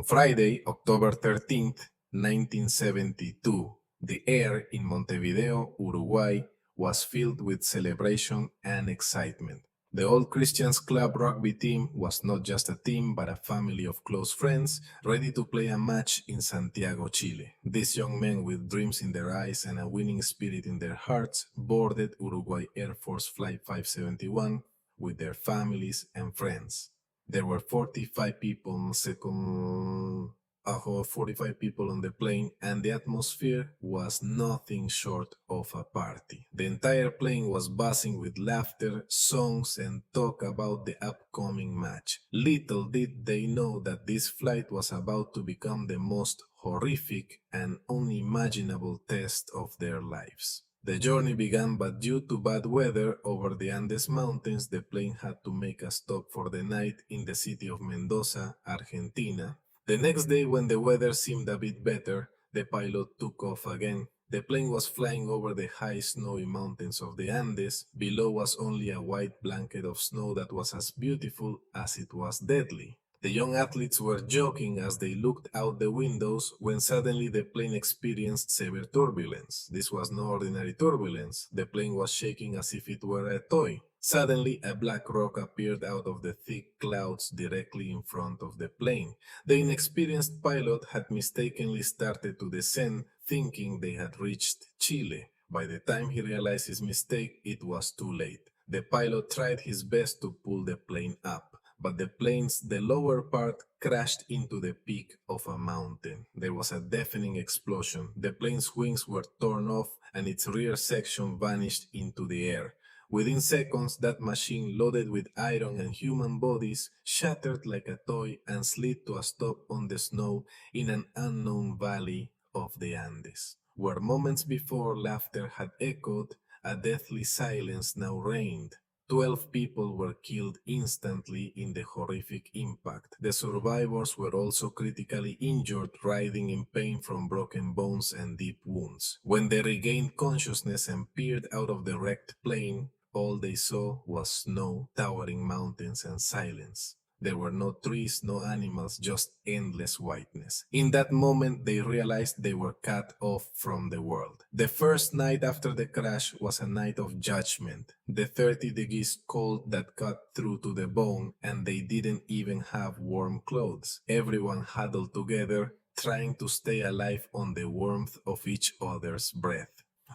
Friday, October 13th, 1972, the air in Montevideo, Uruguay, was filled with celebration and excitement. The Old Christians Club rugby team was not just a team but a family of close friends ready to play a match in Santiago, Chile. These young men with dreams in their eyes and a winning spirit in their hearts boarded Uruguay Air Force Flight 571 with their families and friends. There were 45 people on 45 people on the plane, and the atmosphere was nothing short of a party. The entire plane was buzzing with laughter, songs, and talk about the upcoming match. Little did they know that this flight was about to become the most horrific and unimaginable test of their lives. The journey began, but due to bad weather over the Andes Mountains, the plane had to make a stop for the night in the city of Mendoza, Argentina. The next day, when the weather seemed a bit better, the pilot took off again. The plane was flying over the high snowy mountains of the Andes. Below was only a white blanket of snow that was as beautiful as it was deadly. The young athletes were joking as they looked out the windows when suddenly the plane experienced severe turbulence. This was no ordinary turbulence. The plane was shaking as if it were a toy. Suddenly, a black rock appeared out of the thick clouds directly in front of the plane. The inexperienced pilot had mistakenly started to descend, thinking they had reached Chile. By the time he realized his mistake, it was too late. The pilot tried his best to pull the plane up, but the lower part crashed into the peak of a mountain. There was a deafening explosion. The plane's wings were torn off and its rear section vanished into the air. Within seconds, that machine loaded with iron and human bodies shattered like a toy and slid to a stop on the snow in an unknown valley of the Andes. Where moments before laughter had echoed, a deathly silence now reigned. 12 people were killed instantly in the horrific impact. The survivors were also critically injured, writhing in pain from broken bones and deep wounds. When they regained consciousness and peered out of the wrecked plane, all they saw was snow, towering mountains, and silence. There were no trees, no animals, just endless whiteness. In that moment, they realized they were cut off from the world. The first night after the crash was a night of judgment. The 30 degrees cold that cut through to the bone, and they didn't even have warm clothes. Everyone huddled together, trying to stay alive on the warmth of each other's breath.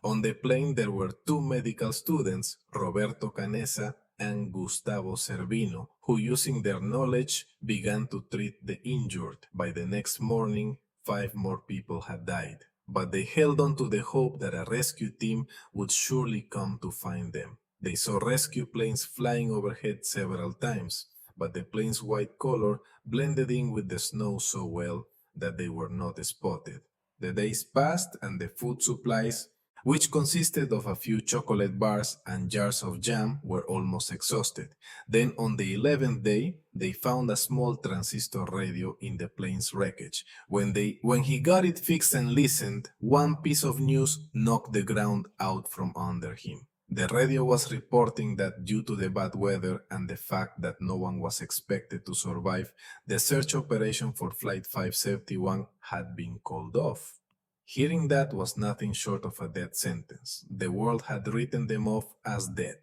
On the plane, there were two medical students, Roberto Canessa and Gustavo Servino, who, using their knowledge, began to treat the injured. By the next morning, 5 more people had died, but they held on to the hope that a rescue team would surely come to find them. They saw rescue planes flying overhead several times, but the plane's white color blended in with the snow so well that they were not spotted. The days passed and the food supplies, which consisted of a few chocolate bars and jars of jam, were almost exhausted. Then on the 11th day, they found a small transistor radio in the plane's wreckage. When he got it fixed and listened, one piece of news knocked the ground out from under him. The radio was reporting that due to the bad weather and the fact that no one was expected to survive, the search operation for Flight 571 had been called off. Hearing that was nothing short of a death sentence. The world had written them off as dead.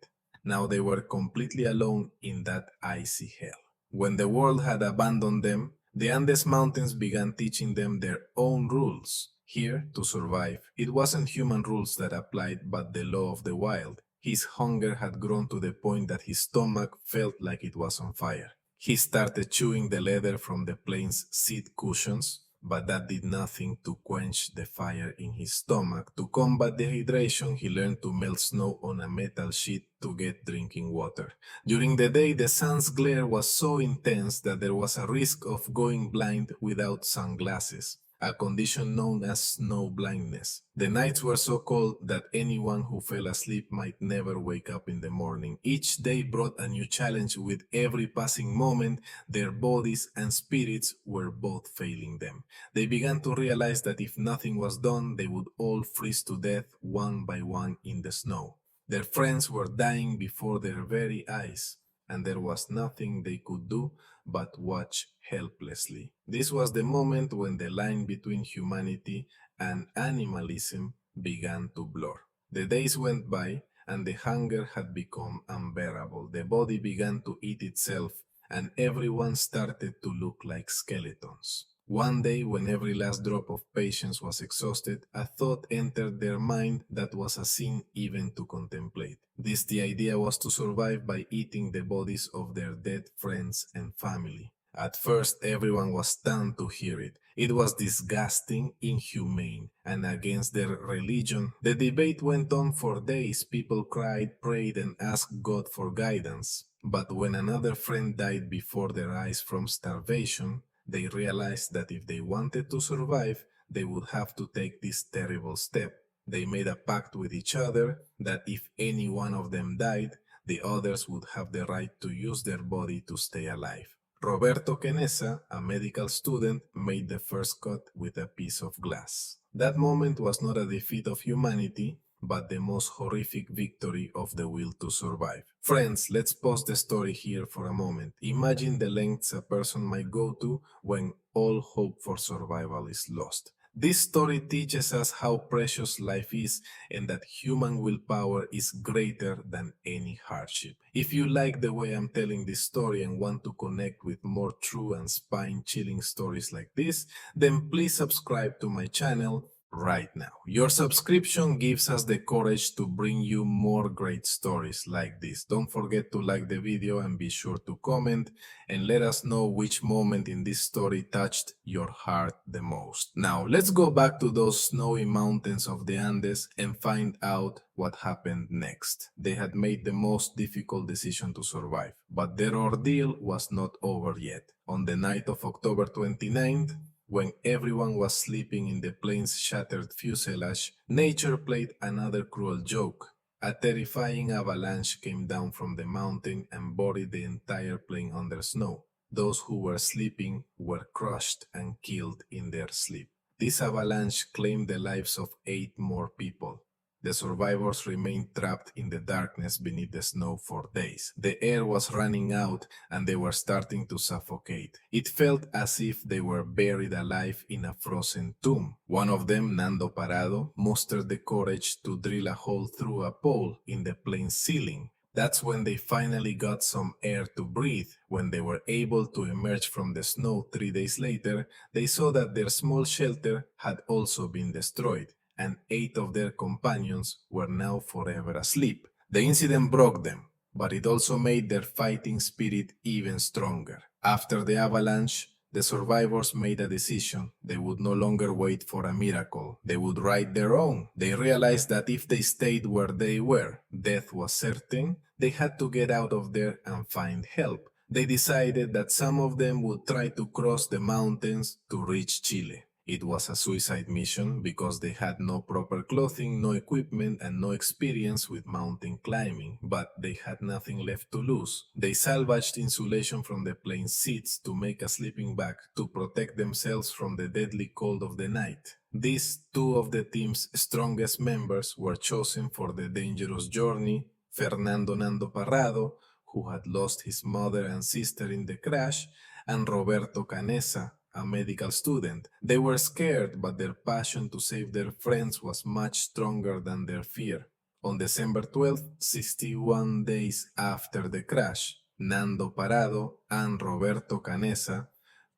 Now they were completely alone in that icy hell. When the world had abandoned them, the Andes Mountains began teaching them their own rules. Here, to survive, it wasn't human rules that applied but the law of the wild. His hunger had grown to the point that his stomach felt like it was on fire. He started chewing the leather from the plane's seat cushions, but that did nothing to quench the fire in his stomach. To combat dehydration, he learned to melt snow on a metal sheet to get drinking water. During the day, the sun's glare was so intense that there was a risk of going blind without sunglasses, a condition known as snow blindness. The nights were so cold that anyone who fell asleep might never wake up in the morning. Each day brought a new challenge. With every passing moment, their bodies and spirits were both failing them. They began to realize that if nothing was done, they would all freeze to death one by one in the snow. Their friends were dying before their very eyes. and there was nothing they could do but watch helplessly. This was the moment when the line between humanity and animalism began to blur. The days went by, and the hunger had become unbearable. The body began to eat itself, and everyone started to look like skeletons. One day, when every last drop of patience was exhausted, a thought entered their mind that was a sin even to contemplate. The idea was to survive by eating the bodies of their dead friends and family. At first, everyone was stunned to hear it. It was disgusting, inhumane, and against their religion. The debate went on for days. People cried, prayed, and asked God for guidance. But when another friend died before their eyes from starvation, they realized that if they wanted to survive, they would have to take this terrible step. They made a pact with each other that if any one of them died, the others would have the right to use their body to stay alive. Roberto Kenesa, a medical student, made the first cut with a piece of glass. That moment was not a defeat of humanity, but the most horrific victory of the will to survive. Friends, let's pause the story here for a moment. Imagine the lengths a person might go to when all hope for survival is lost. This story teaches us how precious life is and that human willpower is greater than any hardship. If you like the way I'm telling this story and want to connect with more true and spine-chilling stories like this, then please subscribe to my channel right now. Your subscription gives us the courage to bring you more great stories like this. Don't forget to like the video and be sure to comment and let us know which moment in this story touched your heart the most. Now, let's go back to those snowy mountains of the Andes and find out what happened next. They had made the most difficult decision to survive, but their ordeal was not over yet. On the night of October 29th, when everyone was sleeping in the plane's shattered fuselage, nature played another cruel joke. A terrifying avalanche came down from the mountain and buried the entire plane under snow. Those who were sleeping were crushed and killed in their sleep. This avalanche claimed the lives of 8 more people. The survivors remained trapped in the darkness beneath the snow for days. The air was running out and they were starting to suffocate. It felt as if they were buried alive in a frozen tomb. One of them, Nando Parado, mustered the courage to drill a hole through a pole in the plane's ceiling. That's when they finally got some air to breathe. When they were able to emerge from the snow 3 days later, they saw that their small shelter had also been destroyed, and 8 of their companions were now forever asleep. The incident broke them, but it also made their fighting spirit even stronger. After the avalanche, the survivors made a decision. They would no longer wait for a miracle. They would write their own. They realized that if they stayed where they were, death was certain. They had to get out of there and find help. They decided that some of them would try to cross the mountains to reach Chile. It was a suicide mission because they had no proper clothing, no equipment, and no experience with mountain climbing, but they had nothing left to lose. They salvaged insulation from the plane's seats to make a sleeping bag to protect themselves from the deadly cold of the night. These 2 of the team's strongest members were chosen for the dangerous journey: Fernando Nando Parrado, who had lost his mother and sister in the crash, and Roberto Canesa, a medical student. They were scared, but their passion to save their friends was much stronger than their fear. On December 12th, 61 days after the crash, Nando Parado and Roberto Canesa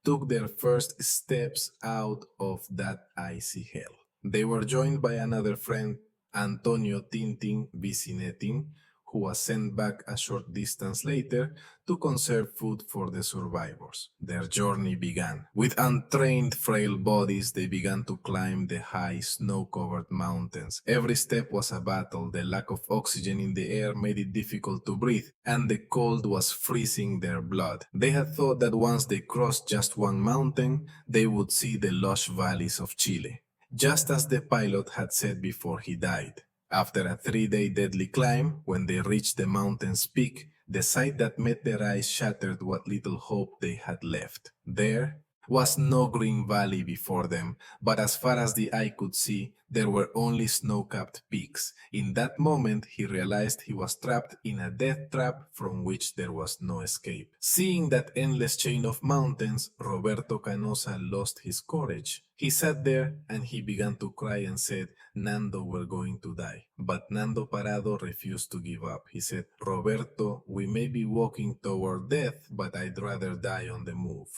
took their first steps out of that icy hell. They were joined by another friend, Antonio Tintin Vicinetin, who was sent back a short distance later to conserve food for the survivors. Their journey began. With untrained, frail bodies, they began to climb the high, snow-covered mountains. Every step was a battle. The lack of oxygen in the air made it difficult to breathe, and the cold was freezing their blood. They had thought that once they crossed just one mountain, they would see the lush valleys of Chile, just as the pilot had said before he died. After a 3-day deadly climb, when they reached the mountain's peak, the sight that met their eyes shattered what little hope they had left. There, was no green valley before them, but as far as the eye could see, there were only snow-capped peaks. In that moment, he realized he was trapped in a death trap from which there was no escape. Seeing that endless chain of mountains, Roberto Canosa lost his courage. He sat there and he began to cry and said, Nando, we're going to die. But Nando Parado refused to give up. He said, Roberto, we may be walking toward death, but I'd rather die on the move.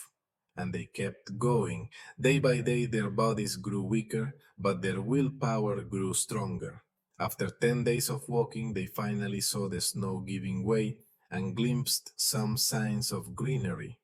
And they kept going. Day by day, their bodies grew weaker, but their willpower grew stronger. After 10 days of walking, they finally saw the snow giving way and glimpsed some signs of greenery.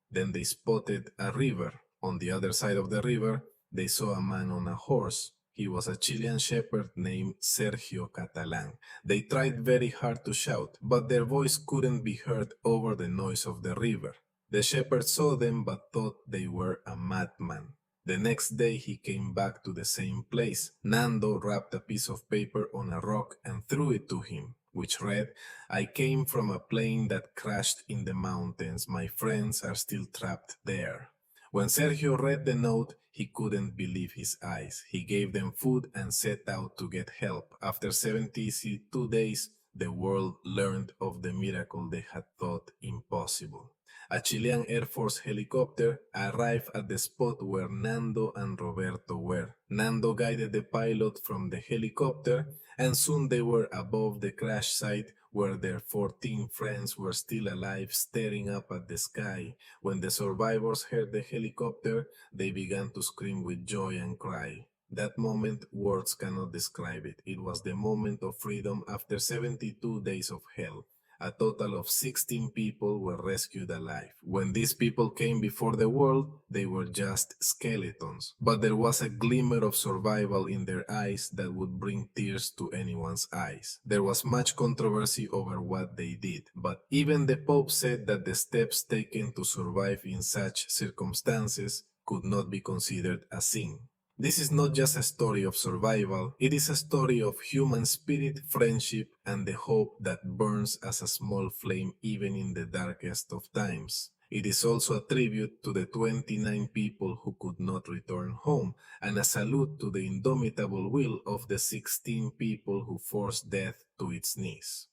Then they spotted a river. On the other side of the river, they saw a man on a horse. He was a Chilean shepherd named Sergio Catalan. They tried very hard to shout, but their voice couldn't be heard over the noise of the river. The shepherd saw them but thought they were a madman. The next day he came back to the same place. Nando wrapped a piece of paper on a rock and threw it to him, which read, I came from a plane that crashed in the mountains. My friends are still trapped there. When Sergio read the note, he couldn't believe his eyes. He gave them food and set out to get help. After 72 days, the world learned of the miracle they had thought impossible. A Chilean Air Force helicopter arrived at the spot where Nando and Roberto were. Nando guided the pilot from the helicopter, and soon they were above the crash site where their 14 friends were still alive, staring up at the sky. When the survivors heard the helicopter, they began to scream with joy and cry. That moment, words cannot describe it. It was the moment of freedom after 72 days of hell. A total of 16 people were rescued alive. When these people came before the world, they were just skeletons. But there was a glimmer of survival in their eyes that would bring tears to anyone's eyes. There was much controversy over what they did, but even the Pope said that the steps taken to survive in such circumstances could not be considered a sin. This is not just a story of survival, it is a story of human spirit, friendship, and the hope that burns as a small flame even in the darkest of times. It is also a tribute to the 29 people who could not return home, and a salute to the indomitable will of the 16 people who forced death to its knees.